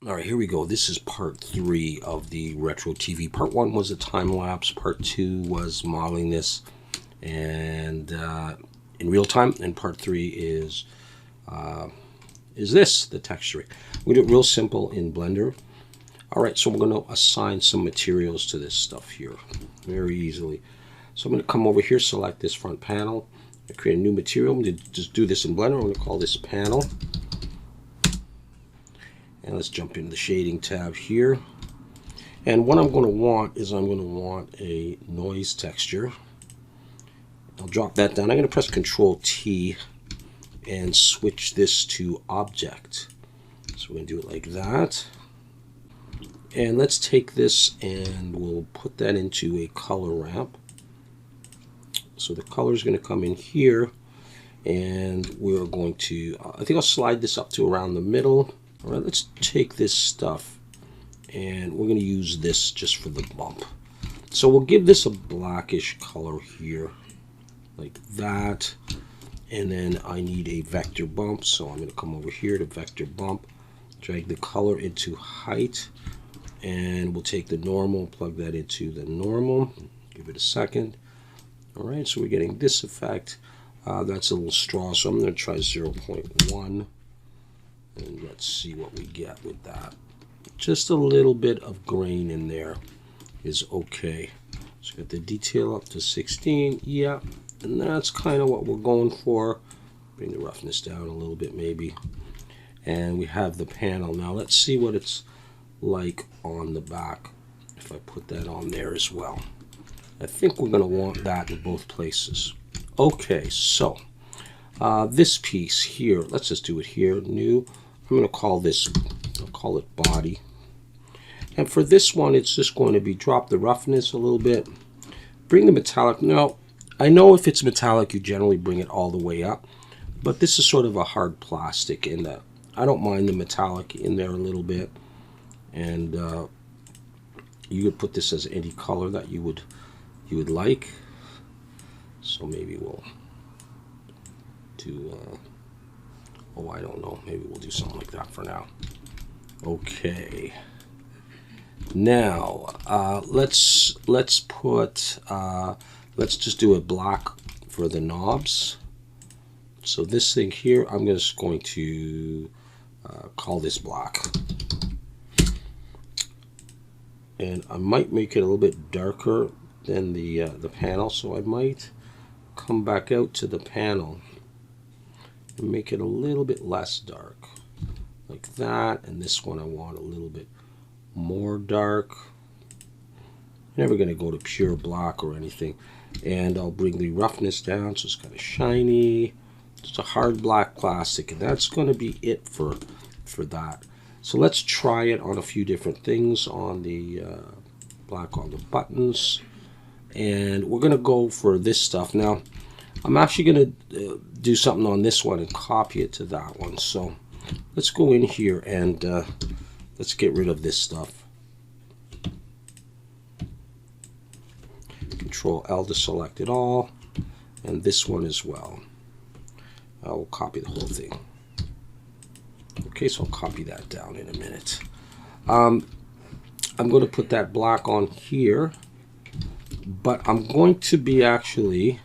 All right, here we go. This is part 3 of the retro TV. Part 1 was a time lapse. Part 2 was modeling this and in real time. And part 3 is this, the texturing. We do it real simple in Blender. All right, so we're going to assign some materials to this stuff here very easily. So I'm going to come over here, select this front panel, and create a new material. I'm going to just do this in Blender. I'm going to call this panel. And let's jump into the shading tab here. And what I'm going to want is I'm going to want a noise texture. I'll drop that down. I'm going to press Control T and switch this to object. So we're going to do it like that. And let's take this and we'll put that into a color ramp. So the color is going to come in here. And we're going to, I think I'll slide this up to around the middle. All right, let's take this stuff and we're going to use this just for the bump. So we'll give this a blackish color here, like that. And then I need a vector bump, so I'm going to come over here to vector bump, drag the color into height, and we'll take the normal, plug that into the normal, give it a second. All right, so we're getting this effect. That's a little straw, so I'm going to try 0.1. And let's see what we get with that. Just a little bit of grain in there is okay. So get the detail up to 16. Yeah, and that's kind of what we're going for. Bring the roughness down a little bit maybe. And we have the panel. Now let's see what it's like on the back if I put that on there as well. I think we're going to want that in both places. Okay, so this piece here, let's just do it here, new. I'm going to call this, I'll call it body. And for this one, it's just going to be drop the roughness a little bit. Bring the metallic. Now, I know if it's metallic, you generally bring it all the way up. But this is sort of a hard plastic in that I don't mind the metallic in there a little bit. And you could put this as any color that you would like. So maybe we'll do... oh, I don't know. Maybe we'll do something like that for now. Okay. Now, let's just do a black for the knobs. So this thing here, I'm just going to call this black. And I might make it a little bit darker than the panel. So I might come back out to the panel and make it a little bit less dark, like that. And this one I want a little bit more dark. Never going to go to pure black or anything. And I'll bring the roughness down so it's kind of shiny. It's a hard black plastic, and that's going to be it for that. So let's try it on a few different things on the black on the buttons. And we're going to go for this stuff. Now, I'm actually going to do something on this one and copy it to that one. So let's go in here and let's get rid of this stuff. Control L to select it all, and this one as well. I'll copy the whole thing. Okay, so I'll copy that down in a minute. I'm going to put that black on here, but I'm going to be actually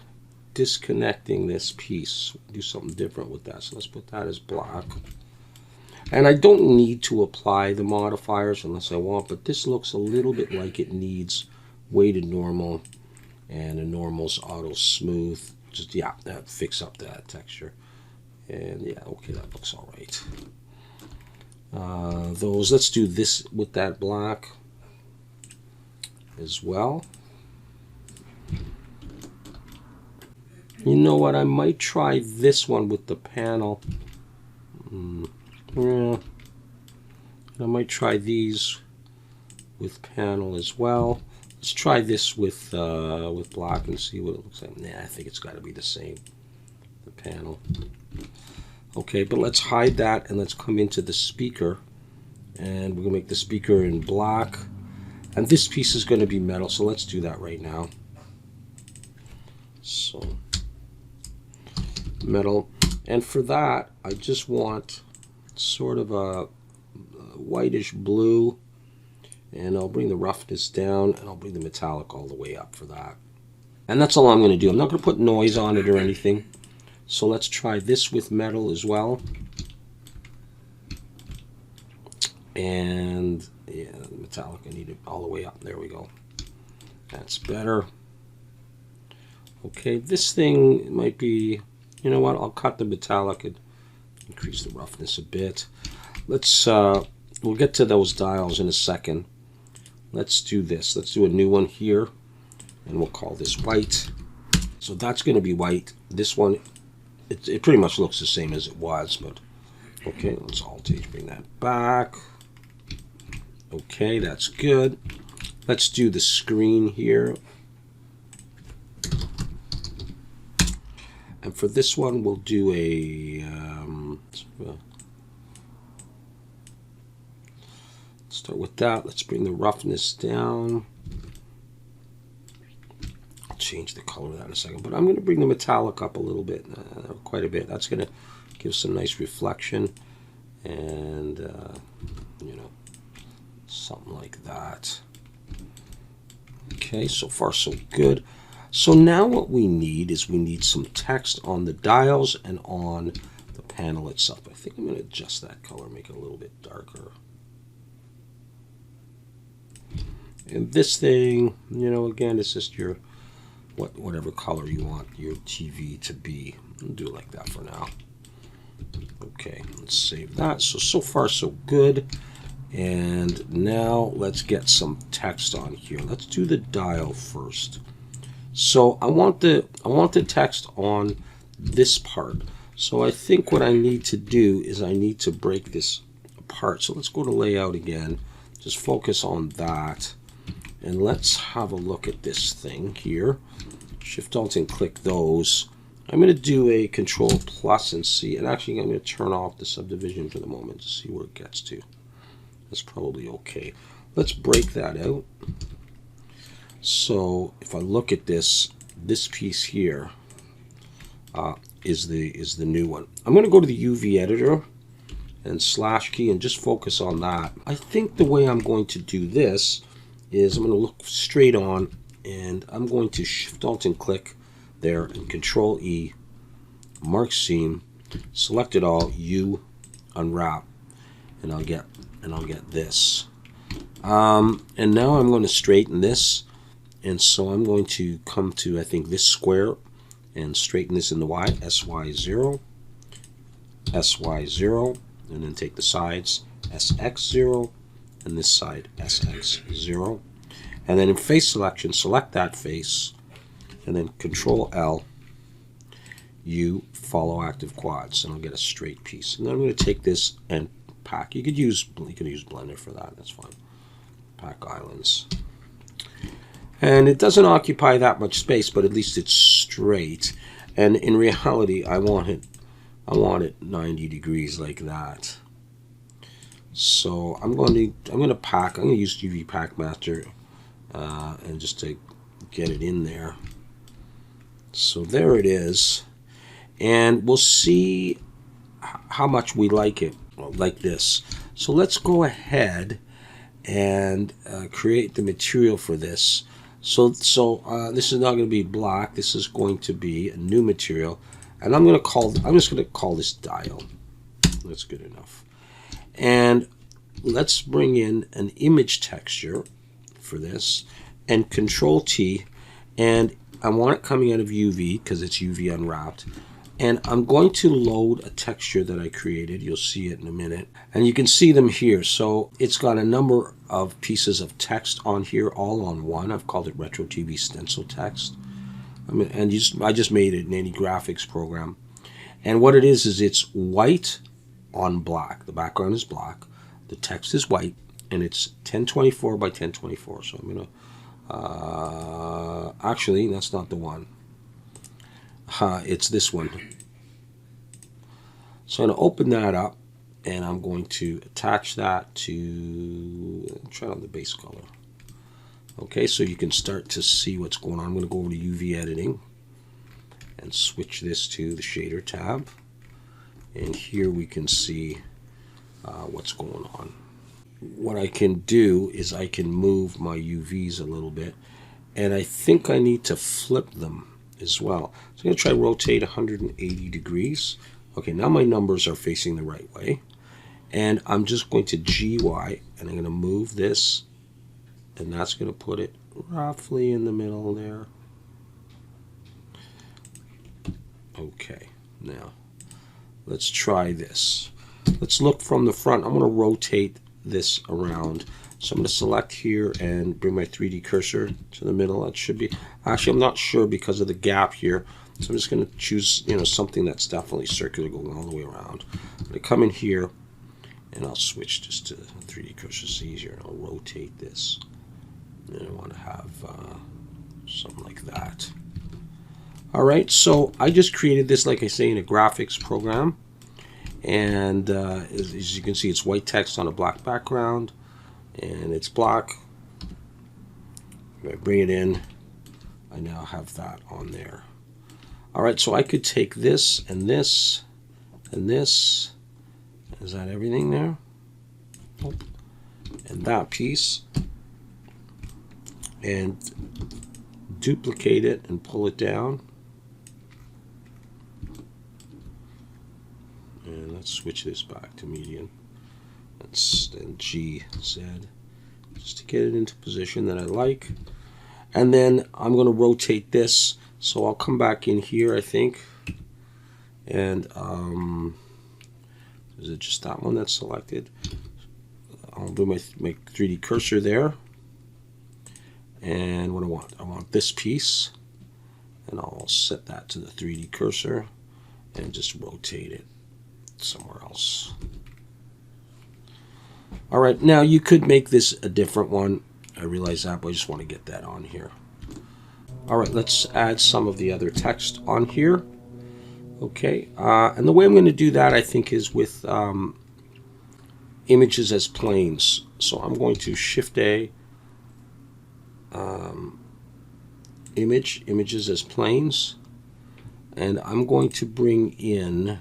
disconnecting this piece. Do something different with that. So let's put that as black. And I don't need to apply the modifiers unless I want, but this looks a little bit like it needs weighted normal, and a normal's auto smooth. Just, yeah, that fix up that texture. And yeah, okay, that looks all right. Let's do this with that black as well. You know what? I might try this one with the panel. Yeah. I might try these with panel as well. Let's try this with black and see what it looks like. Nah, I think it's got to be the same. The panel. Okay, but let's hide that and let's come into the speaker. And we're going to make the speaker in black. And this piece is going to be metal, so let's do that right now. So, metal. And for that, I just want sort of a whitish blue, and I'll bring the roughness down, and I'll bring the metallic all the way up for that. And that's all I'm going to do. I'm not going to put noise on it or anything. So let's try this with metal as well. And yeah, the metallic, I need it all the way up. There we go. That's better. Okay, this thing might be, you know what, I'll cut the metallic and increase the roughness a bit. Let's, we'll get to those dials in a second. Let's do this. Let's do a new one here, and we'll call this white. So that's going to be white. This one, it pretty much looks the same as it was, but okay, let's Alt-H, bring that back. Okay, that's good. Let's do the screen here. And for this one, we'll do a, start with that. Let's bring the roughness down. I'll change the color of that in a second, but I'm going to bring the metallic up a little bit, quite a bit. That's going to give some nice reflection, and you know, something like that. Okay, so far so good. So now what we need is we need some text on the dials and on the panel itself. I think I'm going to adjust that color, make it a little bit darker. And this thing, you know, again, it's just your whatever color you want your TV to be. I'll do it like that for now. Okay, let's save that. So far so good. And now let's get some text on here. Let's do the dial first. So I want the text on this part. So I think what I need to do is I need to break this apart. So let's go to layout again. Just focus on that. And let's have a look at this thing here. Shift Alt and click those. I'm going to do a Control Plus and see. And actually I'm going to turn off the subdivision for the moment to see where it gets to. That's probably okay. Let's break that out. So if I look at this piece here is the new one. I'm going to go to the UV editor and slash key and just focus on that. I think the way I'm going to do this is I'm going to look straight on, and I'm going to Shift Alt and click there and Control E, mark seam, select it all, U, unwrap, and I'll get this. And now I'm going to straighten this. And so I'm going to come to, I think, this square and straighten this in the Y, SY0, SY0, and then take the sides, SX0, and this side, SX0. And then in face selection, select that face, and then Control L, U, follow active quads, and I'll get a straight piece. And then I'm going to take this and pack. You could use Blender for that, that's fine. Pack islands. And it doesn't occupy that much space, but at least it's straight. And in reality, I want it 90 degrees like that. So I'm going to use UV Pack Master and just to get it in there. So there it is, and we'll see how much we like it like this. So let's go ahead and create the material for this. So this is not going to be black. This is going to be a new material, and I'm just going to call this dial. That's good enough. And let's bring in an image texture for this, and Control T, and I want it coming out of UV because it's UV unwrapped. And I'm going to load a texture that I created. You'll see it in a minute. And you can see them here. So it's got a number of pieces of text on here, all on one. I've called it Retro TV Stencil Text. I just made it in any graphics program. And what it is it's white on black. The background is black. The text is white. And it's 1024 by 1024. So I'm going to... actually, that's not the one. It's this one. So I'm going to open that up, and I'm going to attach that to, try on the base color. Okay, so you can start to see what's going on. I'm going to go over to UV editing and switch this to the shader tab. And here we can see what's going on. What I can do is I can move my UVs a little bit, and I think I need to flip them as well. So I'm going to try rotate 180 degrees. Okay, now my numbers are facing the right way. And I'm just going to GY, and I'm going to move this, and that's going to put it roughly in the middle there. Okay, now let's try this. Let's look from the front. I'm going to rotate this around. So I'm going to select here and bring my 3D cursor to the middle. That should be, actually I'm not sure because of the gap here. So I'm just going to choose, something that's definitely circular going all the way around. I'm going to come in here and I'll switch just to 3D cursor, it's easier, and I'll rotate this. And I want to have something like that. All right, so I just created this, like I say, in a graphics program. And as you can see, it's white text on a black background, and it's black. If I bring it in, I now have that on there. All right, so I could take this and this and this. Is that everything there? Nope. And that piece, and duplicate it and pull it down. And let's switch this back to median. Let's then GZ, just to get it into position that I like. And then I'm going to rotate this. So I'll come back in here, I think. And is it just that one that's selected? I'll do my 3D cursor there. And what I want this piece. And I'll set that to the 3D cursor and just rotate it somewhere else. All right, now you could make this a different one. I realize that, but I just want to get that on here. All right, let's add some of the other text on here. Okay, and the way I'm going to do that, I think, is with images as planes. So I'm going to Shift A, images as planes, and I'm going to bring in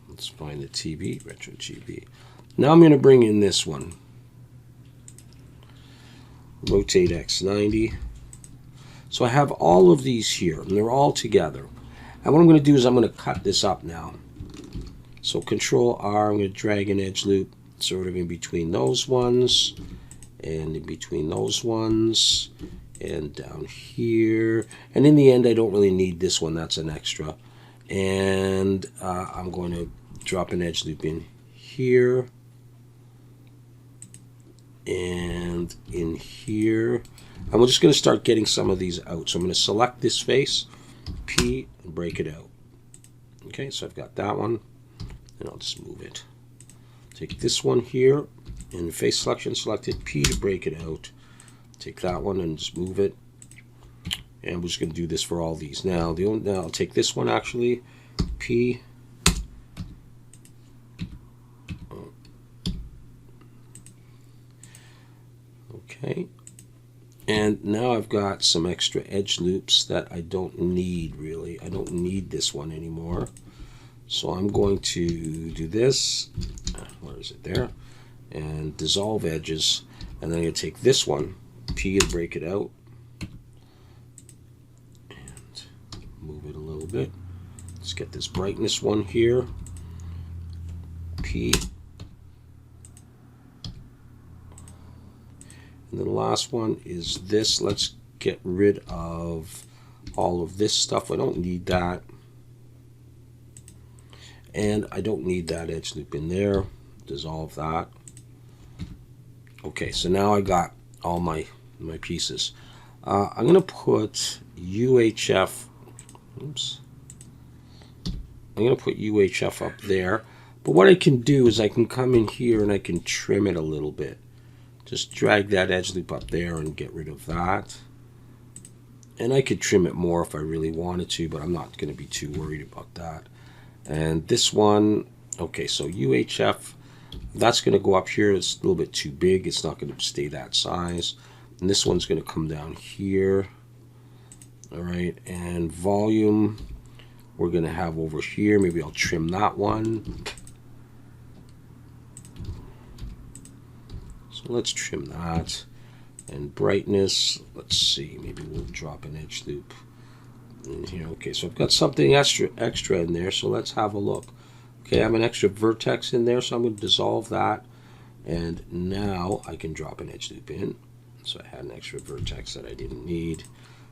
let's find the TV, Retro GB. Now I'm going to bring in this one. Rotate X90. So I have all of these here, and they're all together. And what I'm going to do is I'm going to cut this up now. So Control R, I'm going to drag an edge loop sort of in between those ones, and in between those ones, and down here. And in the end, I don't really need this one. That's an extra. And I'm going to drop an edge loop in here and in here. And we're just going to start getting some of these out. So I'm going to select this face, P, and break it out. Okay, so I've got that one, and I'll just move it. Take this one here, and face selection selected, P to break it out. Take that one and just move it. And we're just going to do this for all these. Now, I'll take this one actually, P. Okay. And now I've got some extra edge loops that I don't need really. I don't need this one anymore. So I'm going to do this. Where is it there? And dissolve edges. And then I'm going to take this one, P, and break it out. And move it a little bit. Let's get this brightness one here. P. And then the last one is this. Let's get rid of all of this stuff. I don't need that. And I don't need that edge loop in there. Dissolve that. Okay, so now I got all my pieces. I'm going to put UHF. Oops. I'm going to put UHF up there. But what I can do is I can come in here and I can trim it a little bit. Just drag that edge loop up there and get rid of that. And I could trim it more if I really wanted to, but I'm not going to be too worried about that. And this one, okay, so UHF, that's going to go up here. It's a little bit too big. It's not going to stay that size. And this one's going to come down here. All right, and volume we're going to have over here. Maybe I'll trim that one. So let's trim that. And brightness, let's see, maybe we'll drop an edge loop in here. Okay, so I've got something extra in there, so let's have a look. Okay, I have an extra vertex in there, so I'm going to dissolve that. And now I can drop an edge loop in. So I had an extra vertex that I didn't need.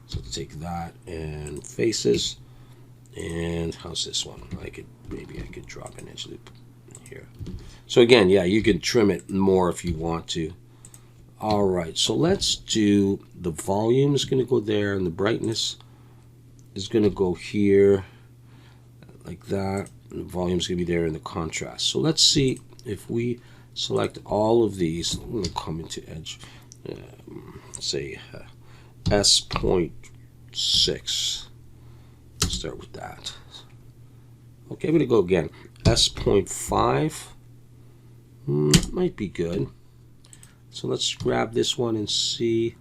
So let's take that and faces. And how's this one? Maybe I could drop an edge loop here. So again, yeah, you can trim it more if you want to. All right, so let's do the volume is going to go there, and the brightness is going to go here like that. And the volume is going to be there in the contrast. So let's see if we select all of these. I'm going to come into edge, say S.6. Start with that. Okay, I'm going to go again. S.5. Might be good. So let's grab this one and see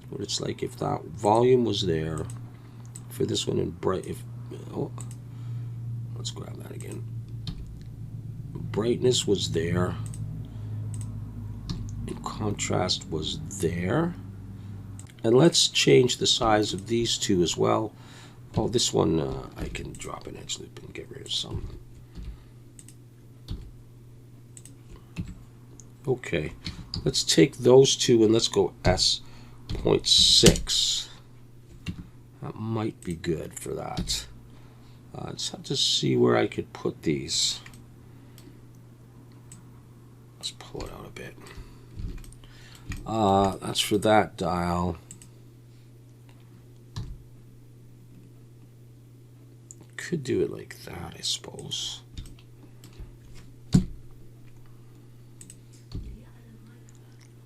what it's like if that volume was there for this one in bright. Let's grab that again. Brightness was there, and contrast was there. And let's change the size of these two as well. Oh, this one I can drop an edge loop and get rid of some. Okay, let's take those two and let's go S.6. That might be good for that. Let's have to see where I could put these. Let's pull it out a bit. That's for that dial. Could do it like that, I suppose.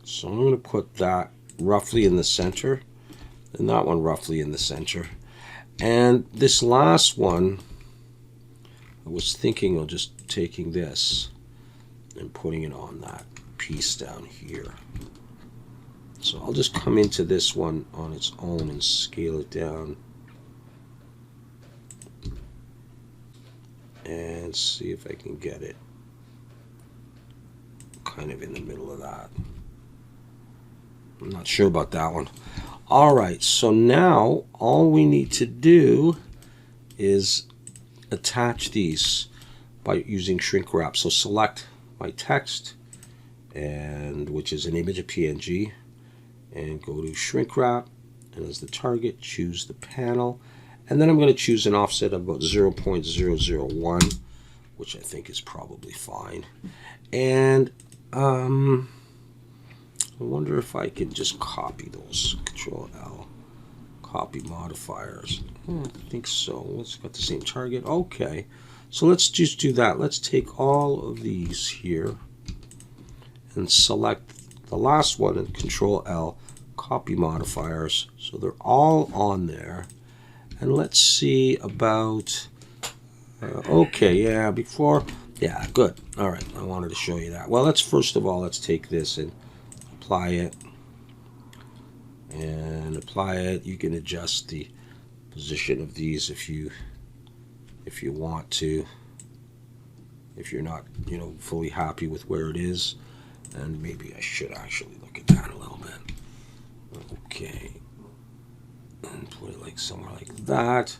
So I'm going to put that roughly in the center, and that one roughly in the center. And this last one, I was thinking of just taking this and putting it on that piece down here. So I'll just come into this one on its own and scale it down. And see if I can get it kind of in the middle of that. I'm not sure about that one. All right, so now all we need to do is attach these by using shrink wrap. So select my text, and which is an image of PNG, and go to shrink wrap, and as the target, choose the panel, and then I'm going to choose an offset of about 0.001, which I think is probably fine. And I wonder if I can just copy those. Control L, copy modifiers. I think so. It's got the same target. Okay, so let's just do that. Let's take all of these here and select the last one and Control L, copy modifiers. So they're all on there. And let's see about, okay, yeah, yeah, good. All right, I wanted to show you that. Well, first of all, let's take this and apply it. And apply it. You can adjust the position of these if you want to. If you're not, fully happy with where it is. And maybe I should actually look at that a little bit. Okay. And put it like somewhere like that.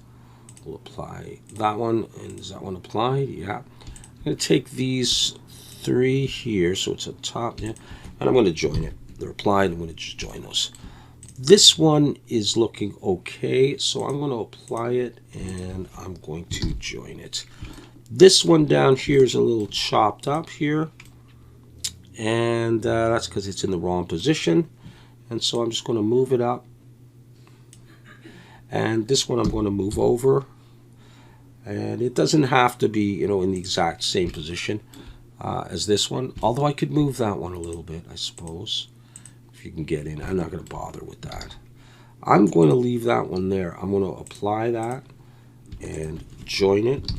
We'll apply that one. And is that one applied? Yeah. I'm going to take these three here, so it's at the top, yeah, and I'm going to join it. They're applied. I'm going to just join those. This one is looking okay, so I'm going to apply it and I'm going to join it. This one down here is a little chopped up here, and that's because it's in the wrong position. And so I'm just going to move it up. And this one I'm going to move over. And it doesn't have to be, in the exact same position as this one. Although I could move that one a little bit, I suppose. If you can get in. I'm not going to bother with that. I'm going to leave that one there. I'm going to apply that and join it.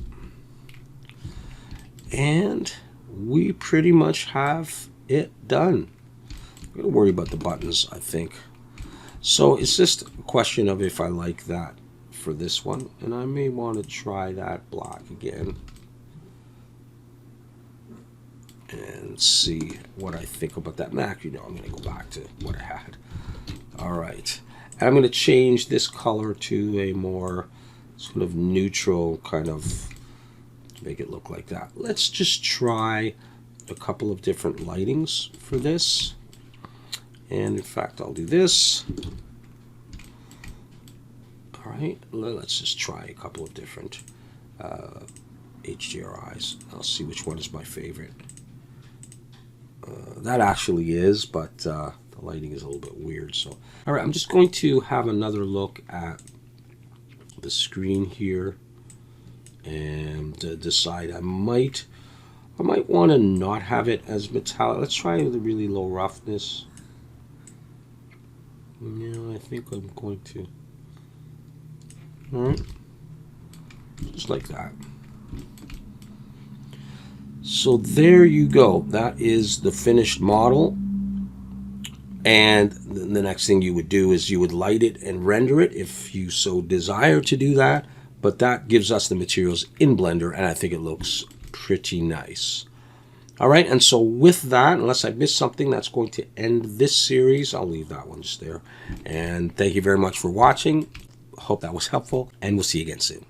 And we pretty much have it done. I'm going to worry about the buttons, I think. So it's just a question of if I like that for this one, and I may want to try that black again and see what I think about that. Actually, no, I'm going to go back to what I had. All right, and I'm going to change this color to a more sort of neutral kind of, make it look like that. Let's just try a couple of different lightings for this. And in fact, I'll do this. All right, let's just try a couple of different HDRIs. I'll see which one is my favorite. That actually is, but the lighting is a little bit weird. So, all right, I'm just going to have another look at the screen here and decide I might want to not have it as metallic. Let's try the really low roughness. No, I think I'm going to. All right, just like that. So there you go. That is the finished model. And the next thing you would do is you would light it and render it if you so desire to do that. But that gives us the materials in Blender, and I think it looks pretty nice. All right, and so with that, unless I missed something, that's going to end this series. I'll leave that one just there. And thank you very much for watching. Hope that was helpful, and we'll see you again soon.